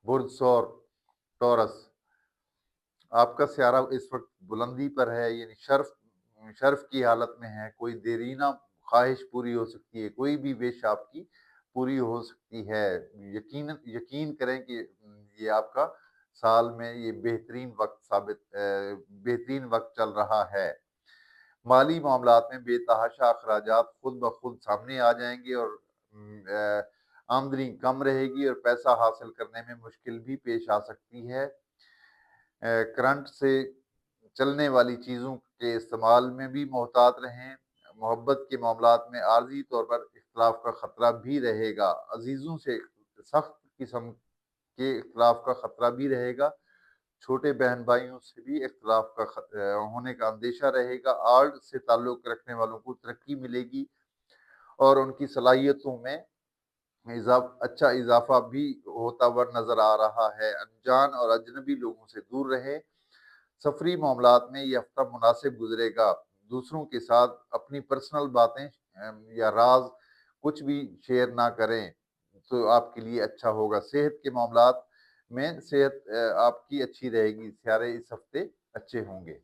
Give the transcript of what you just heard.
برج سور टॉरस आपका सियारा इस वक्त बुलंदी पर है, यानी शर्फ की हालत में है। कोई देरीना ख्वाहिश पूरी हो सकती है, कोई भी विश आपकी पूरी हो सकती है। यकीन करें कि ये आपका साल में ये बेहतरीन वक्त चल रहा है। माली मामलात में बेतहाशा अखराजात खुद ब खुद सामने आ जाएंगे और आमदनी कम रहेगी और पैसा हासिल करने में मुश्किल भी पेश आ सकती है। करंट से चलने वाली चीज़ों के इस्तेमाल में भी मोहतात रहें। मोहब्बत के मामलात में आर्जी तौर पर इख्तलाफ का ख़तरा भी रहेगा। अजीज़ों से सख्त किस्म के इख्तलाफ का ख़तरा भी रहेगा। छोटे बहन भाइयों से भी इख्तलाफ का होने का अंदेशा रहेगा। आर्ट से ताल्लुक़ रखने वालों को तरक्की मिलेगी और उनकी सलाहियतों में अच्छा इजाफा भी होता हुआ नजर आ रहा है। अनजान और अजनबी लोगों से दूर रहे। सफरी मामलात में ये हफ्ता मुनासिब गुजरेगा। दूसरों के साथ अपनी पर्सनल बातें या राज कुछ भी शेयर ना करें तो आपके लिए अच्छा होगा। सेहत के मामलात में सेहत आपकी अच्छी रहेगी। सारे इस हफ्ते अच्छे होंगे।